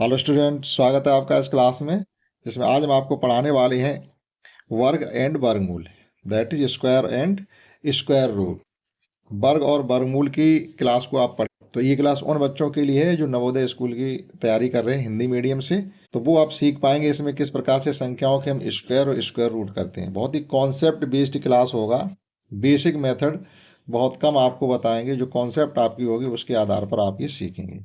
Hello student, स्वागत है आपका इस क्लास में जिसमें आज हम आपको पढ़ाने वाले हैं वर्ग एंड वर्गमूल, that is square and square root. वर्ग और वर्गमूल की क्लास को आप पढ़ तो ये क्लास उन बच्चों के लिए है जो नवोदय स्कूल की तैयारी कर रहे हैं हिंदी मीडियम से। तो वो आप सीख पाएंगे इसमें किस प्रकार से संख्याओं के हम स्क्वायर और स्क्वायर रूट करते हैं। बहुत ही कॉन्सेप्ट बेस्ड क्लास होगा। बेसिक मेथड बहुत कम आपको बताएंगे, जो कॉन्सेप्ट आपकी होगी उसके आधार पर आप ये सीखेंगे।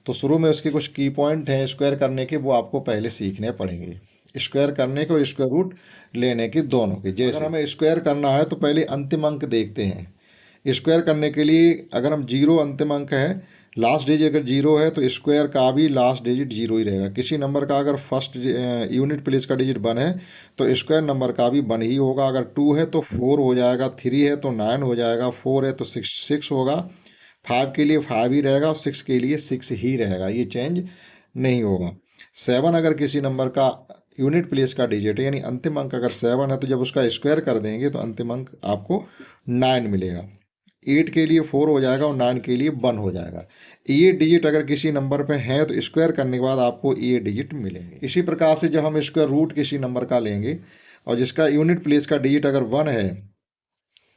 तो शुरू में उसके कुछ की पॉइंट हैं स्क्वायर करने के, वो आपको पहले सीखने पड़ेंगे। स्क्वायर करने के और स्क्वायर रूट लेने के दोनों के। जैसे अगर हमें स्क्वायर करना है तो पहले अंतिम अंक देखते हैं। स्क्वायर करने के लिए अगर हम जीरो अंतिम अंक है, लास्ट डिजिट अगर जीरो है तो स्क्वायर का भी लास्ट डिजिट जीरो ही रहेगा। किसी नंबर का अगर फर्स्ट यूनिट प्लेस का डिजिट 1 है तो स्क्वायर नंबर का भी 1 ही होगा। अगर 2 है तो 4 हो जाएगा, 3 है तो 9 हो जाएगा, 4 है तो 6 होगा, 5 के लिए 5 ही रहेगा और 6 के लिए 6 ही रहेगा, ये चेंज नहीं होगा। 7 अगर किसी नंबर का यूनिट प्लेस का डिजिट है, यानी अंतिम अंक अगर 7 है तो जब उसका स्क्वायर कर देंगे तो अंतिम अंक आपको 9 मिलेगा। 8 के लिए 4 हो जाएगा और 9 के लिए 1 हो जाएगा। ये डिजिट अगर किसी नंबर पे है तो स्क्वायर करने के बाद आपको ये डिजिट मिलेंगे। इसी प्रकार से जब हम स्क्वायर रूट किसी नंबर का लेंगे और जिसका यूनिट प्लेस का डिजिट अगर 1 है,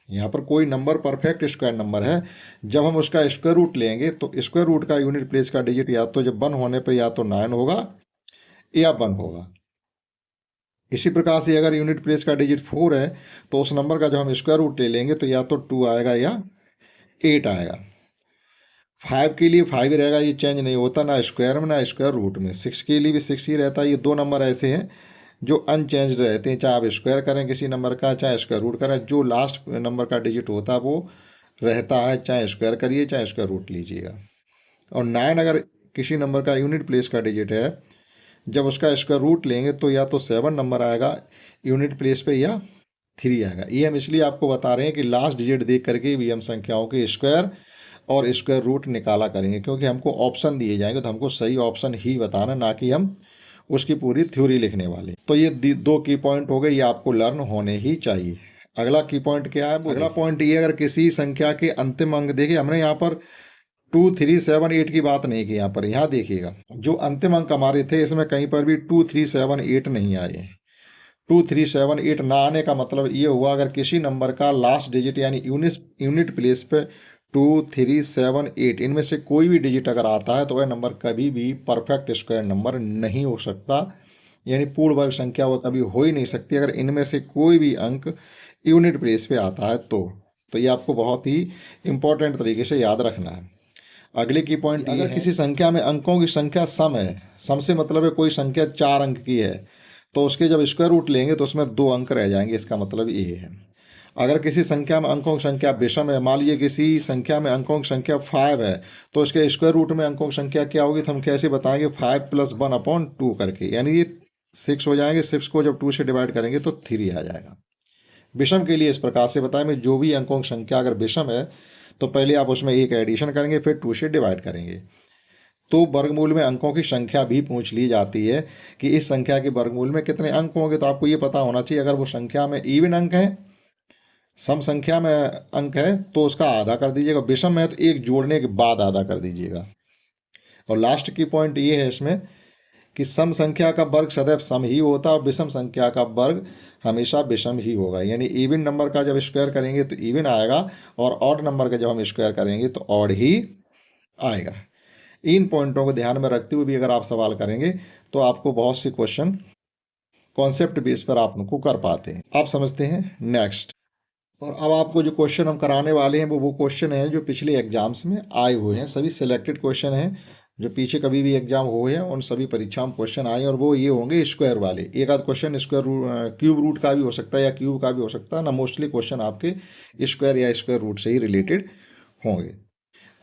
यहाँ पर कोई नंबर परफेक्ट स्क्वायर नंबर है, जब हम उसका स्क्वायर रूट लेंगे तो स्क्वायर रूट का यूनिट प्लेस का डिजिट या तो जब 1 होने पर या तो 9 होगा या 1 होगा। इसी प्रकार से अगर यूनिट प्लेस का डिजिट 4 है तो उस नंबर का जब हम स्क्वायर रूट ले लेंगे तो या तो 2 आएगा या 8 आएगा। 5 के लिए 5 ही रहेगा, ये चेंज नहीं होता ना स्क्वायर में ना स्क्वायर रूट में। 6 के लिए भी 6 ही रहता है। ये दो नंबर ऐसे हैं जो अनचेंज्ड रहते हैं, चाहे आप स्क्वायर करें किसी नंबर का चाहे स्क्वायर रूट करें, जो लास्ट नंबर का डिजिट होता है वो रहता है, चाहे स्क्वायर करिए चाहे स्क्वायर रूट लीजिएगा। और 9 अगर किसी नंबर का यूनिट प्लेस का डिजिट है, जब उसका स्क्वायर रूट लेंगे तो या तो 7 नंबर आएगा यूनिट प्लेस पे या 3 आएगा। ये हम इसलिए आपको बता रहे हैं कि लास्ट डिजिट देख करके भी हम संख्याओं के स्क्वायर और स्क्वायर रूट निकाला करेंगे, क्योंकि हमको ऑप्शन दिए जाएंगे तो हमको सही ऑप्शन ही बताना, ना कि हम उसकी पूरी थ्योरी लिखने वाले। तो ये दो की पॉइंट हो गए, ये आपको लर्न होने ही चाहिए। अगला की पॉइंट क्या है? अगला पॉइंट ये, अगर किसी संख्या के अंतिम अंक, देखिए हमने यहाँ पर 2, 3, 7, 8 की बात नहीं की। यहाँ देखिएगा जो अंतिम अंक हमारे थे इसमें कहीं पर भी 2, 3, 7, 8 नहीं आए। 2, 3, 7, 8 ना आने का मतलब ये हुआ अगर किसी नंबर का लास्ट डिजिट यानी यूनिट प्लेस पे 2, 3, 7, 8 इनमें से कोई भी डिजिट अगर आता है तो वह नंबर कभी भी परफेक्ट स्क्वायर नंबर नहीं हो सकता, यानी पूर्ण वर्ग संख्या वो कभी हो ही नहीं सकती अगर इनमें से कोई भी अंक यूनिट प्लेस पे आता है तो ये आपको बहुत ही इंपॉर्टेंट तरीके से याद रखना है। अगले की पॉइंट, अगर किसी संख्या में अंकों की संख्या सम है, सम से मतलब है कोई संख्या 4 अंक की है तो उसके जब स्क्वायर रूट लेंगे तो उसमें 2 अंक रह जाएंगे, इसका मतलब ये है। अगर किसी संख्या में अंकों की संख्या विषम है, मान लीजिए किसी संख्या में अंकों की संख्या 5 है तो इसके स्क्वायर रूट में अंकों की संख्या क्या होगी, तो हम कैसे बताएंगे? 5 + 1/2 करके, यानी ये 6 हो जाएंगे। 6 को जब 2 से डिवाइड करेंगे तो 3 आ जाएगा। विषम के लिए इस प्रकार से बताएं, जो भी अंकों की संख्या अगर विषम है तो पहले आप उसमें एक एडिशन करेंगे फिर 2 से डिवाइड करेंगे। तो वर्गमूल में अंकों की संख्या भी पूछ ली जाती है कि इस संख्या के वर्गमूल में कितने अंक होंगे, तो आपको ये पता होना चाहिए। अगर वो संख्या में इवन अंक है, सम संख्या में अंक है तो उसका आधा कर दीजिएगा, विषम है तो एक जोड़ने के बाद आधा कर दीजिएगा। और लास्ट की पॉइंट ये है इसमें कि सम संख्या का वर्ग सदैव सम ही होता है और विषम संख्या का वर्ग हमेशा विषम ही होगा, यानी इवन नंबर का जब स्क्वायर करेंगे तो इवन आएगा और ऑड नंबर का जब हम स्क्वायर करेंगे तो ऑड ही आएगा। इन पॉइंटों को ध्यान में रखते हुए भी अगर आप सवाल करेंगे तो आपको बहुत से क्वेश्चन कॉन्सेप्ट बेस पर आप उनको कर पाते हैं, आप समझते हैं। नेक्स्ट, और अब आपको जो क्वेश्चन हम कराने वाले हैं वो क्वेश्चन हैं जो पिछले एग्जाम्स में आए हुए हैं। सभी सिलेक्टेड क्वेश्चन हैं जो पीछे कभी भी एग्जाम हुए हैं, उन सभी परीक्षाओं में क्वेश्चन आए और वो ये होंगे स्क्वायर वाले। एक आध क्वेश्चन स्क्वायर क्यूब रूट का भी हो सकता है या क्यूब का भी हो सकता है ना, मोस्टली क्वेश्चन आपके स्क्वायर या स्क्वायर रूट से ही रिलेटेड होंगे।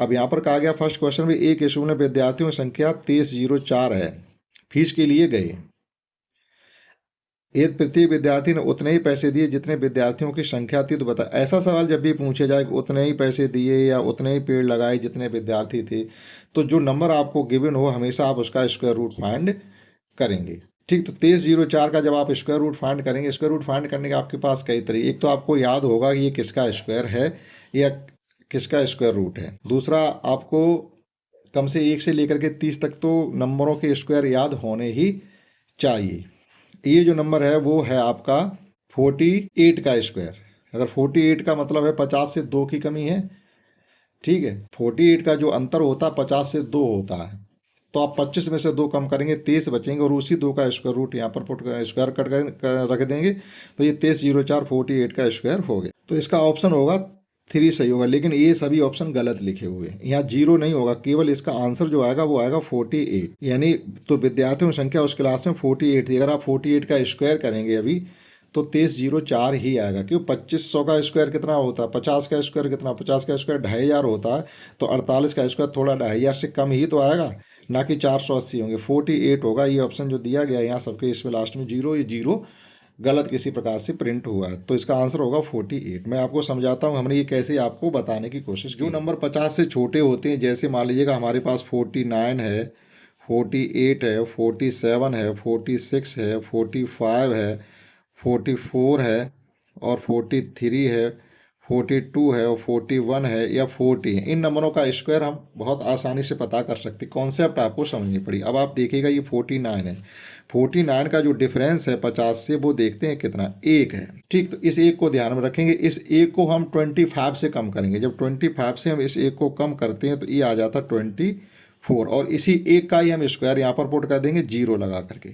अब यहाँ पर कहा गया फर्स्ट क्वेश्चन में, एक स्कूल में विद्यार्थियों की संख्या 2304 है, फीस के लिए गए। एक प्रत्येक विद्यार्थी ने उतने ही पैसे दिए जितने विद्यार्थियों की संख्या थी, तो बता। ऐसा सवाल जब भी पूछे जाए कि उतने ही पैसे दिए या उतने ही पेड़ लगाए जितने विद्यार्थी थे, तो जो नंबर आपको गिवन हो हमेशा आप उसका स्क्वायर रूट फाइंड करेंगे। ठीक, तो 2304 का जब आप स्क्वायर रूट फाइंड करेंगे, स्क्वायर रूट फाइंड करने के आपके पास कई तरीके, एक तो आपको याद होगा कि ये किसका स्क्वायर है या किसका स्क्वायर रूट है। दूसरा, आपको कम से 1 से लेकर के 30 तक तो नंबरों के स्क्वायर याद होने ही चाहिए। ये जो नंबर है वो है आपका 48 का स्क्वायर। अगर 48 का मतलब है 50 से 2 की कमी है, ठीक है। 48 का जो अंतर होता है 50 से 2 होता है, तो आप 25 में से 2 कम करेंगे, 23 बचेंगे और उसी 2 का स्क्वायर रूट यहाँ पर पुट स्क्वायर रख देंगे, तो ये 2304 48 का स्क्वायर हो गया। तो इसका ऑप्शन होगा 3 सही होगा, लेकिन ये सभी ऑप्शन गलत लिखे हुए हैं। यहाँ 0 नहीं होगा, केवल इसका आंसर जो आएगा वो आएगा 48, यानी तो विद्यार्थियों की संख्या उस क्लास में 48 थी। अगर आप 48 का स्क्वायर करेंगे अभी तो 2304 ही आएगा, क्यों 2500 का स्क्वायर कितना होता है, 50 का स्क्वायर कितना, 50 का स्क्वायर 2500 होता है, तो 48 का स्क्वायर थोड़ा 2500 से कम ही तो आएगा, ना कि 480 होंगे। 48 होगा ये ऑप्शन जो दिया गया है यहाँ सबके, इसमें लास्ट में 0, ये 0 गलत किसी प्रकार से प्रिंट हुआ है, तो इसका आंसर होगा 48। मैं आपको समझाता हूँ हमने ये कैसे आपको बताने की कोशिश की। जो नंबर 50 से छोटे होते हैं, जैसे मान लीजिएगा हमारे पास 49 है, 48 है, 47 है, 46 है, 45 है, 44 है और 43 है, 42 है और 41 है या 40 है, इन नंबरों का स्क्वायर हम बहुत आसानी से पता कर सकते हैं। कॉन्सेप्ट आपको समझनी पड़ी। अब आप देखिएगा ये 49 है, 49 का जो डिफरेंस है 50 से वो देखते हैं कितना, 1 है, ठीक। तो इस 1 को ध्यान में रखेंगे। इस 1 को हम 25 से कम करेंगे। जब 25 से हम इस 1 को कम करते हैं तो ये आ जाता 24, और इसी 1 का ही हम स्क्वायर यहाँ पर पुट कर देंगे 0 लगा करके,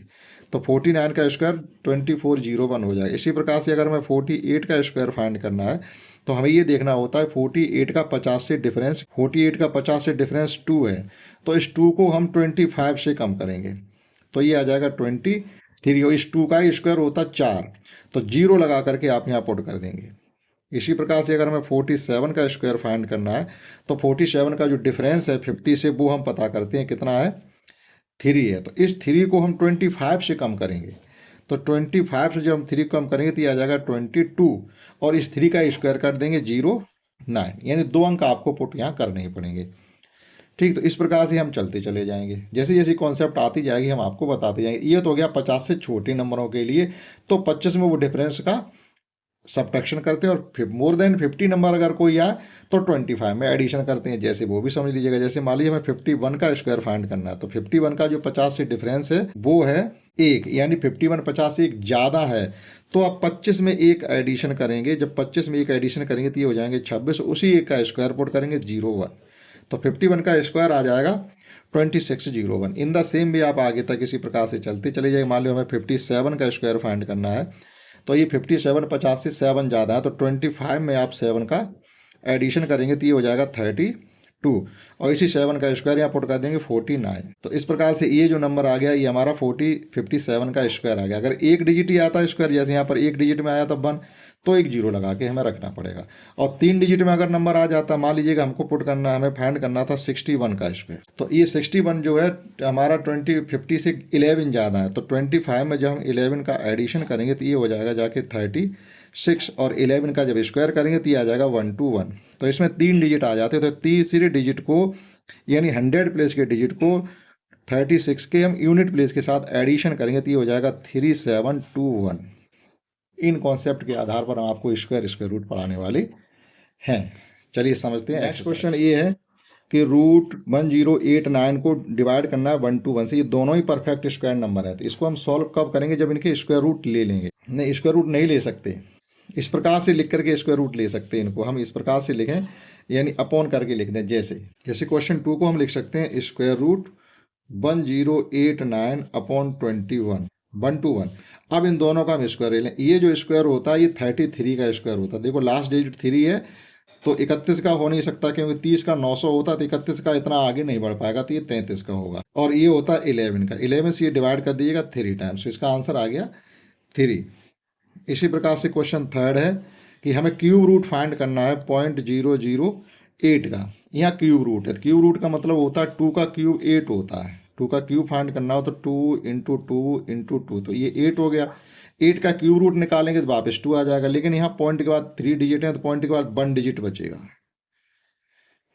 तो 49 का स्क्वायर 2401 हो जाएगा। इसी प्रकार से अगर हमें 48 का स्क्वायर फाइंड करना है तो हमें ये देखना होता है 48 का 50 से डिफरेंस, 48 का 50 से डिफरेंस 2 है, तो इस 2 को हम 25 से कम करेंगे तो ये आ जाएगा 23, और इस 2 का स्क्वायर होता 4, तो 0 लगा करके आप यहाँ पुट कर देंगे। इसी प्रकार से अगर हमें 47 का स्क्वायर फाइंड करना है तो 47 का जो डिफरेंस है 50 से वो हम पता करते हैं कितना है, 3 है, तो इस 3 को हम 25 से कम करेंगे, तो 25 से जब हम 3 कम करेंगे तो ये आ जाएगा 22, और इस 3 का स्क्वायर कर देंगे 09, यानी 2 अंक आपको पुट यहाँ करने ही पड़ेंगे, ठीक। तो इस प्रकार से हम चलते चले जाएंगे, जैसे जैसे कॉन्सेप्ट आती जाएगी हम आपको बताते जाएंगे। ये तो हो गया 50 से छोटे नंबरों के लिए, तो 25 में वो डिफरेंस का सब्ट्रैक्शन करते हैं, और मोर देन 50 नंबर अगर कोई आए तो 25 में एडिशन करते हैं, जैसे वो भी समझ लीजिएगा। जैसे मान लीजिए हमें 51 का स्क्वायर फाइंड करना है, तो 51 का जो 50 से डिफरेंस है वो है 1, यानी 51 50 से 1 ज़्यादा है, तो आप 25 में 1 एडिशन करेंगे। जब 25 में 1 एडिशन करेंगे तो ये हो जाएंगे 26, उसी 1 का स्क्वायर पुट करेंगे 01, तो 51 का स्क्वायर आ जाएगा 2601। इन द सेम भी आप आगे तक इसी प्रकार से चलते चले जाएंगे। मान लो हमें 57 का स्क्वायर फाइंड करना है, तो ये 57 50 से 7 ज़्यादा है, तो 25 में आप 7 का एडिशन करेंगे तो ये हो जाएगा 32, और इसी 7 का स्क्वायर यहाँ पुट कर देंगे 49। तो इस प्रकार से ये जो नंबर आ गया ये हमारा 57 का स्क्वायर आ गया। अगर एक डिजिट ही आता है स्क्वायर, जैसे यहाँ पर एक डिजिट में आया तब 1, तो एक 0 लगा के हमें रखना पड़ेगा। और 3 डिजिट में अगर नंबर आ जाता, मान लीजिएगा हमको पुट करना, हमें फाइंड करना था 61 का स्क्वायर, तो ये 61 जो है हमारा 50 से 11 ज़्यादा है, तो 25 में जब हम 11 का एडिशन करेंगे तो ये हो जाएगा जाके 36, और 11 का जब स्क्वायर करेंगे तो ये आ जाएगा 121। तो इसमें 3 डिजिट आ जाते हैं, तो तीसरे डिजिट को यानी 100 प्लेस के डिजिट को 36 के हम यूनिट प्लेस के साथ एडिशन करेंगे तो ये हो जाएगा 3721। इन कॉन्सेप्ट के आधार पर हम आपको स्क्वायर रूट पढ़ाने वाले हैं। चलिए समझते हैं। नेक्स्ट क्वेश्चन ये है कि रूट 1089 को डिवाइड करना है 121 से। ये दोनों ही परफेक्ट स्क्वायर नंबर है, तो इसको हम सॉल्व कब करेंगे, जब इनके स्क्वायर रूट ले लेंगे। नहीं, स्क्वायर रूट नहीं ले सकते, इस प्रकार से लिख करके स्क्वायर रूट ले सकते हैं। इनको हम इस प्रकार से लिखें, यानी अपॉन करके लिख दें। जैसे क्वेश्चन 2 को हम लिख सकते हैं स्क्वायर रूट 1089 अपॉन 21 121। अब इन दोनों का हम स्क्वायर ले लें। ये जो स्क्वायर होता है ये 33 का स्क्वायर होता है। देखो लास्ट डिजिट 3 है, तो 31 का हो नहीं सकता, क्योंकि 30 का 900 होता है, तो 31 का इतना आगे नहीं बढ़ पाएगा, तो ये 33 का होगा। और ये होता है 11 का, 11 से ये डिवाइड कर दीजिएगा 3 टाइम्स, तो इसका आंसर आ गया 3। इसी प्रकार से क्वेश्चन 3 है कि हमें क्यूब रूट फाइंड करना है 0.008 का। यहाँ क्यूब रूट है, क्यूब रूट का मतलब होता है 2 का क्यूब 8 होता है। 2 का क्यूब फाइंड करना हो तो 2 × 2 × 2, तो ये 8 हो गया। 8 का क्यूब रूट निकालेंगे तो वापस 2 आ जाएगा, लेकिन यहाँ पॉइंट के बाद 3 डिजिट है, तो पॉइंट के बाद 1 डिजिट बचेगा,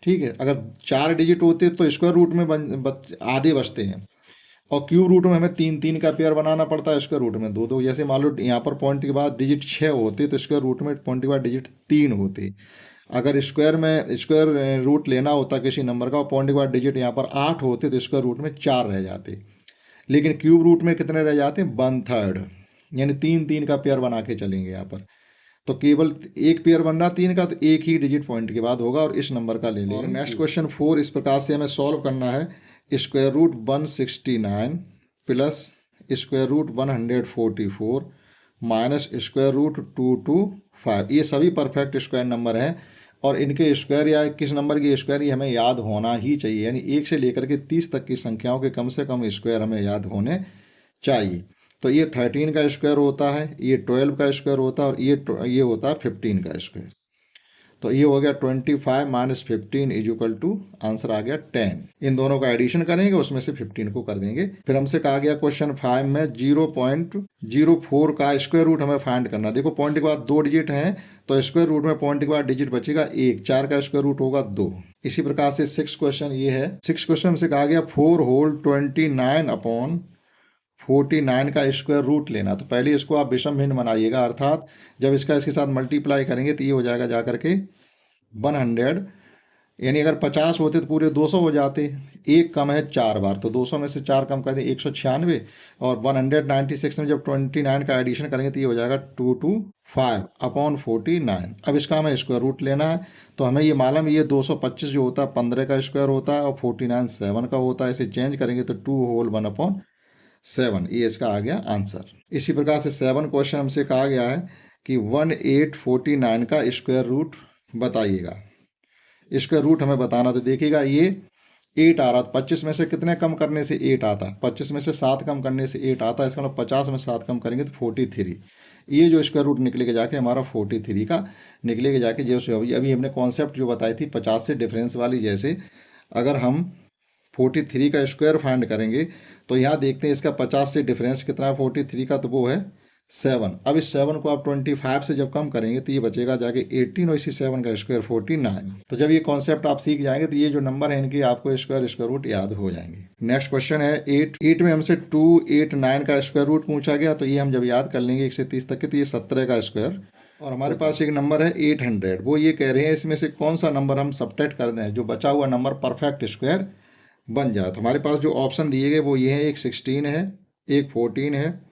ठीक है। अगर 4 डिजिट होते तो स्क्वायर रूट में आधे बचते हैं, और क्यूब रूट में हमें 3 का पेयर बनाना पड़ता है, स्क्वायर रूट में 2 जैसे मान लो यहाँ पर पॉइंट के बाद डिजिट 6 होते तो स्क्वायर रूट में पॉइंट के बाद डिजिट 3 होते। अगर स्क्वायर रूट लेना होता किसी नंबर का और पॉइंट के बाद डिजिट यहाँ पर 8 होते तो स्क्वायर रूट में 4 रह जाते, लेकिन क्यूब रूट में कितने रह जाते हैं, 1/3, यानी 3 का पेयर बना के चलेंगे यहाँ पर। तो केवल एक पेयर बन रहा 3 का, तो एक ही डिजिट पॉइंट के बाद होगा और इस नंबर का ले लेंगे। और नेक्स्ट क्वेश्चन 4 इस प्रकार से हमें सॉल्व करना है। Square root 169 plus square root 144 minus square root 225, ये सभी परफेक्ट स्क्वायर नंबर हैं और इनके स्क्वायर या किस नंबर की स्क्वायर ये हमें याद होना ही चाहिए, यानी 1 से लेकर के 30 तक की संख्याओं के कम से कम स्क्वायर हमें याद होने चाहिए। तो ये 13 का स्क्वायर होता है, ये 12 का स्क्वायर होता है और ये होता है 15 का स्क्वायर। तो ये हो गया 25 minus 15 is equal to, answer आ गया 10। इन दोनों का एडिशन करेंगे, उसमें से 15 को कर देंगे। फिर हमसे कहा गया क्वेश्चन 5 में 0.04 का स्क्वायर रूट हमें फाइंड करना। देखो पॉइंट के बाद 2 डिजिट हैं तो स्क्वायर रूट में पॉइंट के बाद डिजिट बचेगा 1, 4 का स्क्वायर रूट होगा 2। इसी प्रकार से 6 क्वेश्चन ये है। 6 क्वेश्चन हमसे कहा गया 4 होल 29 अपॉन 49 का स्क्वायर रूट लेना। तो पहले इसको आप विषम भिन्न बनाइएगा, अर्थात जब इसका इसके साथ मल्टीप्लाई करेंगे तो ये हो जाएगा जा करके 100, यानी अगर 50 होते तो पूरे 200 हो जाते। एक कम है 4 बार, तो 200 में से 4 कम कर दें 196, और 196 में जब 29 का एडिशन करेंगे तो ये हो जाएगा 225 अपॉन 49। अब इसका हमें स्क्वायर रूट लेना है, तो हमें ये मालूम, ये 225 जो होता है 15 का स्क्वायर होता है और 49 7 का होता है। इसे चेंज करेंगे तो 2 होल 1 अपॉन 7, ये इसका आ गया आंसर। इसी प्रकार से 7 क्वेश्चन हमसे कहा गया है कि 1849 का स्क्वायर रूट बताइएगा। स्क्वायर रूट हमें बताना, तो देखिएगा ये 8 आ रहा, 25 में से कितने कम करने से 8 आता है, 25 में से 7 कम करने से 8 आता है, इसका मतलब 50 में 7 कम करेंगे तो 43। ये जो स्क्वायर रूट निकले के जाके हमारा 43 का निकले के जाके, जैसे अभी हमने कॉन्सेप्ट जो बताई थी 50 से डिफरेंस वाली, जैसे अगर हम 43 का स्क्वायर फाइंड करेंगे तो यहाँ देखते हैं इसका 50 से डिफरेंस कितना है 43 का, तो वो है 7। अब इस 7 को आप 25 से जब कम करेंगे तो ये बचेगा जाके 18 और इसी 7 का स्क्वायर 49। तो जब ये कॉन्सेप्ट आप सीख जाएंगे तो ये जो नंबर है इनकी आपको स्क्वायर रूट याद हो जाएंगे। नेक्स्ट क्वेश्चन है 8 में हमसे 289 का स्क्वायर रूट पूछा गया, तो ये हम जब याद कर लेंगे 1 से 30 तक के, तो ये 17 का स्क्वायर। और हमारे पास एक नंबर है 800, वो ये कह रहे हैं इसमें से कौन सा नंबर हम सबट्रैक्ट कर दें जो बचा हुआ नंबर परफेक्ट स्क्वायर बन जाए। तो हमारे पास जो ऑप्शन दिए गए वो ये है, एक 16 है, एक 14 है,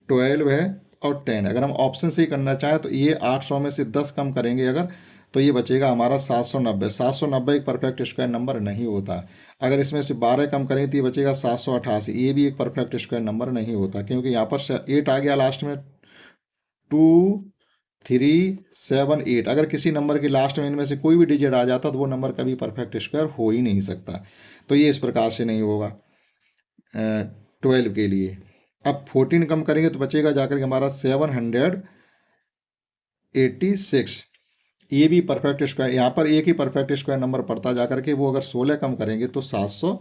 12 है और 10 है। अगर हम ऑप्शन से ही करना चाहें तो ये 800 में से 10 कम करेंगे अगर, तो ये बचेगा हमारा 790। 790 एक परफेक्ट स्क्वायर नंबर नहीं होता। अगर इसमें से 12 कम करेंगे तो ये बचेगा 788, ये भी एक परफेक्ट स्क्वायर नंबर नहीं होता, क्योंकि यहाँ पर 8 आ गया लास्ट में, 2 3 7 8। अगर किसी नंबर के लास्ट में इनमें से कोई भी डिजिट आ जाता तो वो नंबर कभी परफेक्ट स्क्वायर हो ही नहीं सकता। तो ये इस प्रकार से नहीं होगा 12 के लिए। अब 14 कम करेंगे तो बचेगा जाकर के हमारा 786, ये भी परफेक्ट स्क्वायर, यहाँ पर एक ही परफेक्ट स्क्वायर नंबर पड़ता जाकर के, वो अगर 16 कम करेंगे तो 784,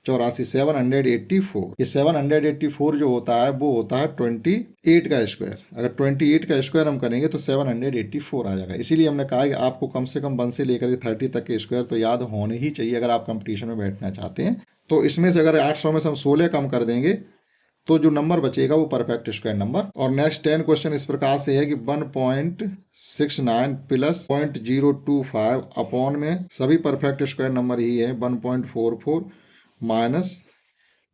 784। ये 784 जो होता है वो होता है 28 का स्क्वायर। अगर 28 का स्क्वायर हम करेंगे तो 784 आ जाएगा। इसीलिए हमने कहा कि आपको कम से कम 1 से लेकर के 30 तक के स्क्वायर तो याद होने ही चाहिए अगर आप कंपटीशन में बैठना चाहते हैं। तो इसमें से अगर 800 में से हम 16 कम कर देंगे तो जो नंबर बचेगा वो परफेक्ट स्क्वायर नंबर। और नेक्स्ट 10 क्वेश्चन इस प्रकार से है कि 1.69 प्लस 0.025 अपॉन में सभी परफेक्ट स्क्वायर नंबर ही है 1.44 माइनस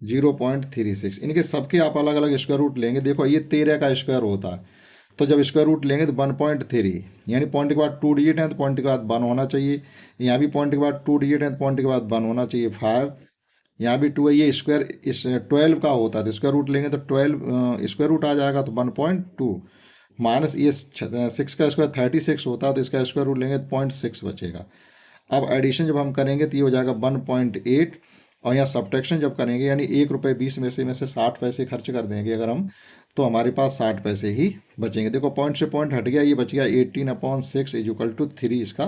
0.36। इनके सबके आप अलग अलग स्क्वायर रूट लेंगे। देखो ये 13 का स्क्वायर होता है, तो जब स्क्वायर रूट लेंगे तो 1.3, यानी पॉइंट के बाद 2 डिजिट है तो पॉइंट के बाद 1 होना चाहिए। यहाँ भी पॉइंट के बाद 2 डिजिट है तो पॉइंट के बाद 1 होना चाहिए 5। यहाँ भी 2 है, ये स्क्वायर इस 12 का होता है तो स्क्वायर रूट लेंगे तो 12 स्क्वायर रूट आ जाएगा तो 1.2 माइनस ये 6 का स्क्वायर 36 होता है तो इसका स्क्वायर रूट लेंगे तो 0.6 बचेगा। अब एडिशन जब हम करेंगे तो ये हो जाएगा 1.8, और यहाँ सब्ट्रैक्शन जब करेंगे यानी 1 रुपये 20 में से 60 पैसे खर्च कर देंगे अगर हम, तो हमारे पास 60 पैसे ही बचेंगे। देखो पॉइंट से पॉइंट हट गया, ये बच गया 18/6 इक्वल टू 3, इसका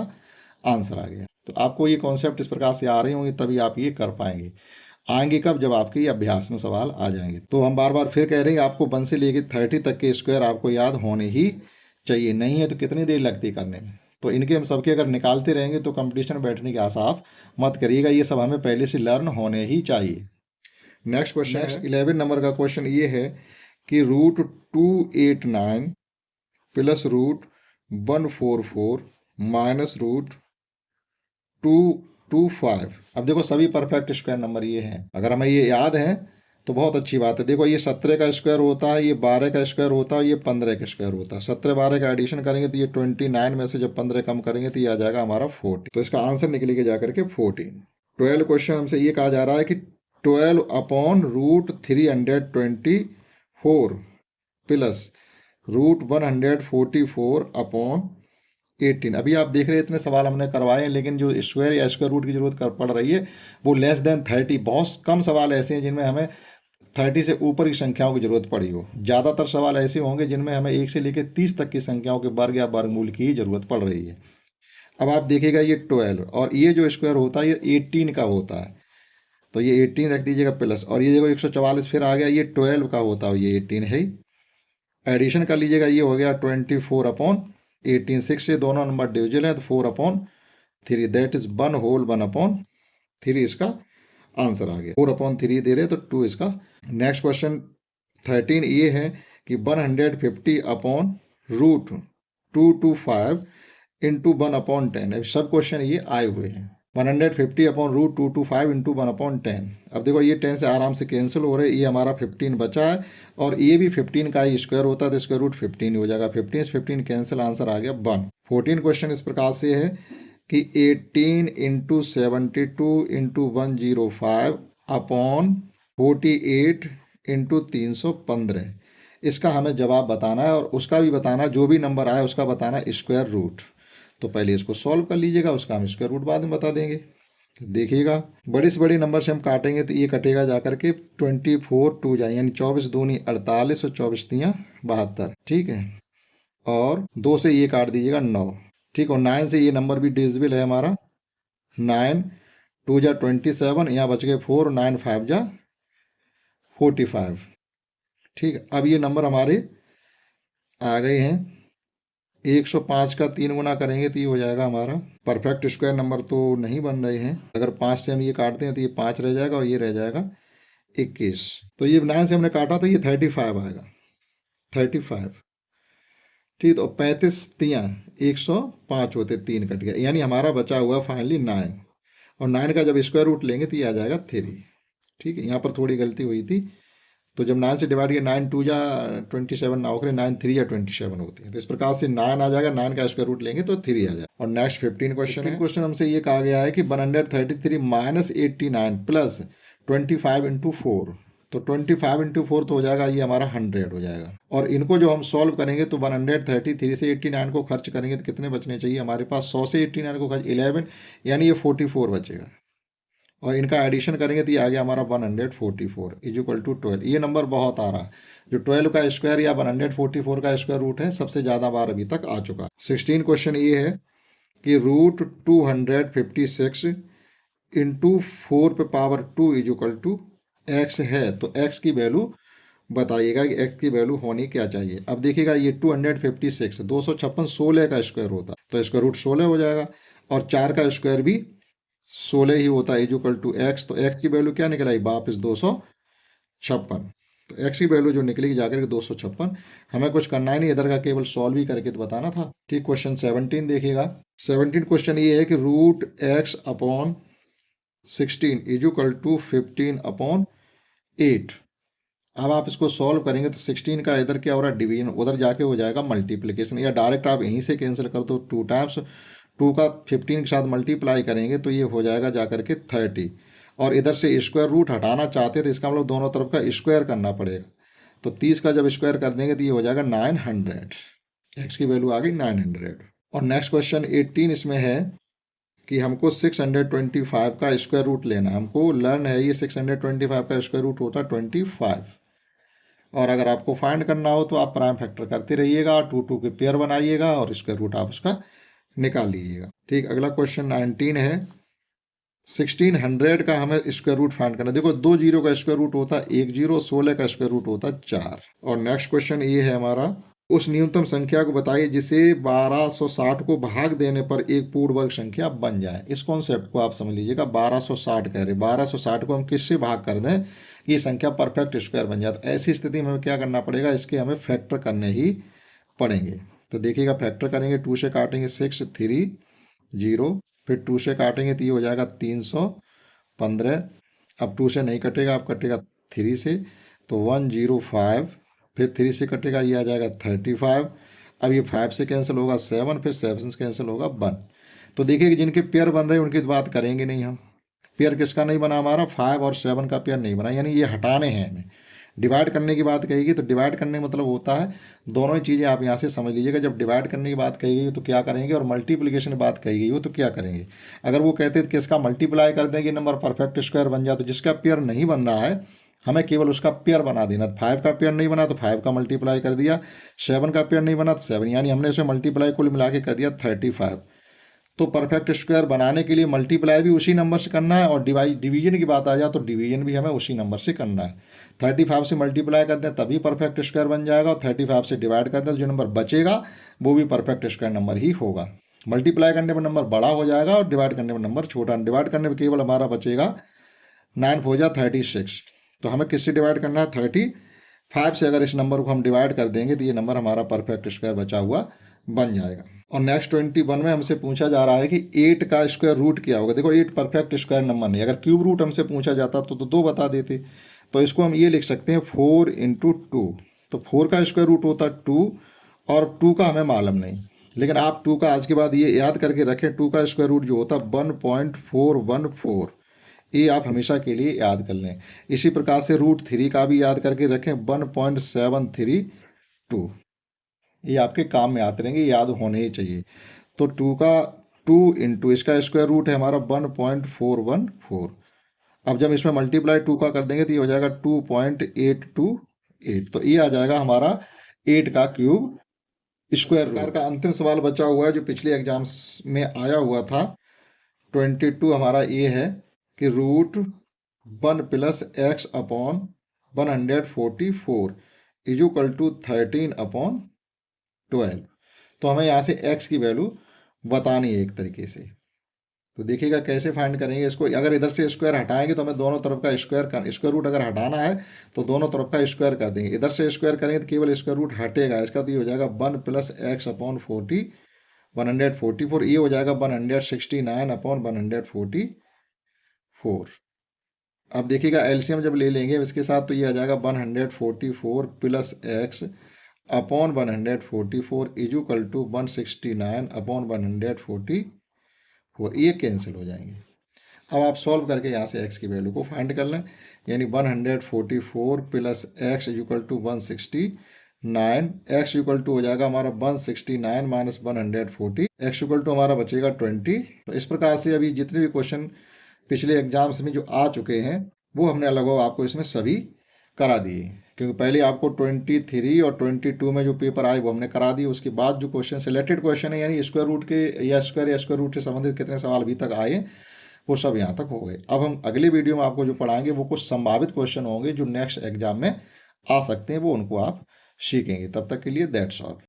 आंसर आ गया। तो आपको ये कॉन्सेप्ट इस प्रकार से आ रही होंगी तभी आप ये कर पाएंगे। आएंगे कब, जब आपके अभ्यास में सवाल आ जाएंगे। तो हम बार बार फिर कह रहे हैं आपको 1 से लेकर 30 तक के स्क्वायर आपको याद होने ही चाहिए, नहीं है तो कितनी देर लगती है करने में। तो इनके हम सबके अगर निकालते रहेंगे तो कंपटीशन में बैठने की आशा आप मत करिएगा, ये सब हमें पहले से लर्न होने ही चाहिए। नेक्स्ट क्वेश्चन 11 नंबर का क्वेश्चन ये है कि रूट 289 प्लस रूट 144 -√225। अब देखो सभी परफेक्ट स्क्वायर नंबर ये हैं, अगर हमें ये याद है तो बहुत अच्छी बात है। देखो ये 17 का स्क्वायर होता है, ये 12 का स्क्वायर होता है, ये 15 का स्क्वायर होता है। 17 12 का एडिशन करेंगे तो ये 29 में से जब 15 कम करेंगे तो ये आ जाएगा हमारा 40। तो इसका आंसर निकलेगा जाकर के 14। 12 क्वेश्चन हमसे ये कहा जा रहा है कि 12/√324 प्लस √144/18। अभी आप देख रहे हैं इतने सवाल हमने करवाए हैं, लेकिन जो स्क्वायर या स्क्वायर रूट की जरूरत पड़ रही है वो लेस देन 30। बहुत कम सवाल ऐसे हैं जिनमें हमें 30 से ऊपर की संख्याओं की जरूरत पड़ी हो। ज़्यादातर सवाल ऐसे होंगे जिनमें हमें 1 से लेकर 30 तक की संख्याओं के वर्ग या वर्गमूल की ही जरूरत पड़ रही है। अब आप देखिएगा ये 12 और ये जो स्क्वायर होता है ये 18 का होता है, तो ये 18 रख दीजिएगा प्लस, और ये देखो 144 फिर आ गया, ये 12 का होता है, ये 18 है। एडिशन कर लीजिएगा, ये हो गया 24/18। 6 से दोनों नंबर डिविजिबल है तो 4/3, दैट इज 1/3 इसका आंसर आ गया। 4/3 दे रहे तो 2 इसका। नेक्स्ट क्वेश्चन 13 ये है कि 150/√225 इंटू 1/10। सब क्वेश्चन ये आए हुए हैं। 150/√225 इंटू 1/10। अब देखो ये 10 से आराम से कैंसिल हो रहे, ये हमारा 15 बचा है और ये भी 15 का ही स्क्वायर होता है तो स्क्वायर रूट 15 हो जाएगा। 15 से 15 कैंसिल, आंसर आ गया 1। 14 क्वेश्चन इस प्रकार से है कि 18 इंटू 72 इंटू 105/48 इंटू 315। इसका हमें जवाब बताना है और उसका भी बताना है, जो भी नंबर आए उसका बताना है स्क्वायर रूट। तो पहले इसको सॉल्व कर लीजिएगा, उसका हम स्क्वायर रूट बाद में बता देंगे। देखिएगा बड़ी से बड़ी नंबर से हम काटेंगे तो ये कटेगा जाकर के 24 2 जाए, यानी 24 दूनी 48 और 24 तियाँ 72। ठीक है, और 2 से ये काट दीजिएगा 9। ठीक, और 9 से ये नंबर भी डिविजिबल है हमारा। 9 2 जा 27, यहाँ बच गए 4, 9 5 जा 45। ठीक है, अब ये नंबर हमारे आ गए हैं। 105 का 3 गुना करेंगे तो ये हो जाएगा हमारा परफेक्ट स्क्वायर नंबर तो नहीं बन रहे हैं। अगर 5 से हम ये काटते हैं तो ये 5 रह जाएगा और ये रह जाएगा 21। तो ये 9 से हमने काटा तो ये 35 आएगा, 35। ठीक, तो 35 तियाँ 105 होते, 3 कट गया, यानी हमारा बचा हुआ फाइनली 9। और 9 का जब स्क्वायर रूट लेंगे तो ये आ जाएगा 3। ठीक है, यहाँ पर थोड़ी गलती हुई थी, तो जब 9 से डिवाइड किया 9 2 जा 27 ना होकर 9 3 या 27 होते हैं। तो इस प्रकार से 9 आ जाएगा, 9 का स्क्वायर रूट लेंगे तो 3 आ जाएगा। और नेक्स्ट 15 क्वेश्चन है। क्वेश्चन हमसे ये कहा गया है कि 133 माइनस 89 प्लस 25 इंटू 4। तो 25 इंटू 4 तो हो जाएगा ये हमारा 100 हो जाएगा। और इनको जो हम सॉल्व करेंगे तो 133 से 89 को खर्च करेंगे तो कितने बचने चाहिए हमारे पास? 100 से 89 को खर्च 11, यानी ये 44 बचेगा। और इनका एडिशन करेंगे तो ये आ गया हमारा 144 इक्वल टू 12। ये नंबर बहुत आ रहा है, जो 12 का स्क्वायर या 144 का स्क्वायर रूट है सबसे ज़्यादा बार अभी तक आ चुका है। 16 क्वेश्चन ये है कि √256 इंटू 4 इक्वल टू x है, तो x की वैल्यू बताइएगा कि x की वैल्यू होनी क्या चाहिए। अब देखिएगा ये 256 256 16 का स्क्वायर होता है तो स्क्वायर रूट 16 हो जाएगा, और 4 का स्क्वायर भी 16 ही होता है इक्वल टू x। तो x की वैल्यू क्या निकलाई वापस 256। तो x की वैल्यू जो निकलेगी जाकर के 256। हमें कुछ करना ही नहीं, इधर का केवल सॉल्व ही करके तो बताना था। ठीक, क्वेश्चन 17 देखिएगा। 17 क्वेश्चन ये है कि √x/16 इक्वल टू 15/8। अब आप इसको सॉल्व करेंगे तो 16 का इधर क्या हो रहा है डिवीजन, उधर जाके हो जाएगा मल्टीप्लिकेशन, या डायरेक्ट आप यहीं से कैंसिल कर दो। 2 टाइम्स 2 का 15 के साथ मल्टीप्लाई करेंगे तो ये हो जाएगा जाकर के 30। और इधर से स्क्वायर रूट हटाना चाहते तो इसका मतलब दोनों तरफ का स्क्वायर करना पड़ेगा। तो 30 का जब स्क्वायर कर देंगे तो ये हो जाएगा 900। एक्स की वैल्यू आ गई 900। और नेक्स्ट क्वेश्चन 18 इसमें है कि हमको 625 का स्क्वायर रूट लेना है। हमको लर्न है ये 625 का स्क्वायर रूट होता है 25। और अगर आपको फाइंड करना हो तो आप प्राइम फैक्टर करते रहिएगा, 2 2 के पेयर बनाइएगा और स्क्वायर रूट आप उसका निकाल लीजिएगा। ठीक, अगला क्वेश्चन 19 है। 1600 का हमें स्क्वायर रूट फाइंड करना है। देखो 2 जीरो का स्क्वायर रूट होता है 1 जीरो, 16 का स्क्वायर रूट होता है 4। और नेक्स्ट क्वेश्चन ये है हमारा, उस न्यूनतम संख्या को बताइए जिसे 1260 को भाग देने पर एक पूर्ण वर्ग संख्या बन जाए। इस कॉन्सेप्ट को आप समझ लीजिएगा। 1260 कह रहे, 1260 को हम किससे भाग कर दें कि ये संख्या परफेक्ट स्क्वायर बन जाए। तो ऐसी स्थिति में हमें क्या करना पड़ेगा, इसके हमें फैक्टर करने ही पड़ेंगे। तो देखिएगा फैक्टर करेंगे, 2 से काटेंगे 6 3 0, फिर 2 से काटेंगे तो ये हो जाएगा 315। अब 2 से नहीं कटेगा, अब कटेगा 3 से, तो 105, फिर 3 से कटेगा, ये आ जाएगा 35। अब ये 5 से कैंसिल होगा 7, फिर 7 से कैंसिल होगा 1। तो देखिए कि जिनके पेयर बन रहे हैं उनकी बात करेंगे नहीं हम। पेयर किसका नहीं बना हमारा, 5 और 7 का पेयर नहीं बना, यानी ये हटाने हैं हमें। डिवाइड करने की बात कहेगी तो डिवाइड करने का मतलब होता है, दोनों ही चीज़ें आप यहाँ से समझ लीजिएगा। जब डिवाइड करने की बात कही गई तो क्या करेंगे, और मल्टीप्लिकेशन की बात कही गई हो तो क्या करेंगे। अगर वो कहते कि इसका मल्टीप्लाई कर देंगे नंबर परफेक्ट स्क्वायर बन जाए, तो जिसका पेयर नहीं बन रहा है हमें केवल उसका पेयर बना देना। 5 का पेयर नहीं बना तो 5 का मल्टीप्लाई कर दिया, 7 का पेयर नहीं बना तो 7, यानी हमने इसे मल्टीप्लाई कुल मिला के कर दिया 35। तो परफेक्ट स्क्वायर बनाने के लिए मल्टीप्लाई भी उसी नंबर से करना है, और डिवीजन की बात आ जाए तो डिवीजन भी हमें उसी नंबर से करना है। 35 से मल्टीप्लाई कर दें तभी परफेक्ट स्क्वायर बन जाएगा, और 35 से डिवाइड कर दें तो जो नंबर बचेगा वो भी परफेक्ट स्क्वायर नंबर ही होगा। मल्टीप्लाई करने पर नंबर बड़ा हो जाएगा और डिवाइड करने पर नंबर छोटा। डिवाइड करने पर केवल हमारा बचेगा 9 हो जाए 36। तो हमें किससे डिवाइड करना है, 35 से। अगर इस नंबर को हम डिवाइड कर देंगे तो ये नंबर हमारा परफेक्ट स्क्वायर बचा हुआ बन जाएगा। और नेक्स्ट 21 में हमसे पूछा जा रहा है कि 8 का स्क्वायर रूट क्या होगा। देखो 8 परफेक्ट स्क्वायर नंबर नहीं, अगर क्यूब रूट हमसे पूछा जाता तो 2 बता देते। तो इसको हम ये लिख सकते हैं 4 × 2। तो 4 का स्क्वायर रूट होता है 2, और 2 का हमें मालूम नहीं, लेकिन आप 2 का आज के बाद ये याद करके रखें, 2 का स्क्वायर रूट जो होता है 1.414। ये आप हमेशा के लिए याद कर लें। इसी प्रकार से √3 का भी याद करके रखें 1.732। ये आपके काम में आते रहेंगे, याद होने ही चाहिए। तो 2 × इसका स्क्वायर रूट है हमारा 1.414। अब जब इसमें मल्टीप्लाई 2 का कर देंगे तो ये हो जाएगा 2.828। तो ये आ जाएगा हमारा 8 का क्यूब स्क्वायर रूट। का अंतिम सवाल बचा हुआ है जो पिछले एग्जाम्स में आया हुआ था, 22 हमारा ये है कि √1 + x/144 = 13/12। तो हमें यहाँ से x की वैल्यू बतानी है एक तरीके से। तो देखिएगा कैसे फाइंड करेंगे इसको। अगर इधर से स्क्वायर हटाएंगे तो हमें दोनों तरफ का स्क्वायर रूट अगर हटाना है तो दोनों तरफ का स्क्वायर कर देंगे। इधर से स्क्वायर करेंगे तो केवल स्क्वायर रूट हटेगा इसका, तो ये हो जाएगा 1 + x/40 144। ये हो जाएगा 169/144। अब देखिएगा एलसीएम जब ले लेंगे इसके साथ तो ये आ जाएगा 144 + x/144 = 169/144। ये कैंसिल हो जाएंगे। अब आप सॉल्व करके यहाँ से x की वैल्यू को फाइंड कर लें, यानी 144 + x = 169। x हो जाएगा हमारा 169 - 140। x हमारा बचेगा 20। तो इस प्रकार से अभी जितने भी क्वेश्चन पिछले एग्जाम्स में जो आ चुके हैं वो हमने अलग आपको इसमें सभी करा दिए, क्योंकि पहले आपको 23 और 22 में जो पेपर आए वो हमने करा दिए। उसके बाद जो क्वेश्चन सिलेक्टेड क्वेश्चन है, यानी स्क्वायर रूट के या स्क्वायर रूट से संबंधित कितने सवाल अभी तक आए वो सब यहाँ तक हो गए। अब हम अगले वीडियो में आपको जो पढ़ाएंगे वो कुछ संभावित क्वेश्चन होंगे जो नेक्स्ट एग्जाम में आ सकते हैं, वो उनको आप सीखेंगे। तब तक के लिए दैट्स ऑल।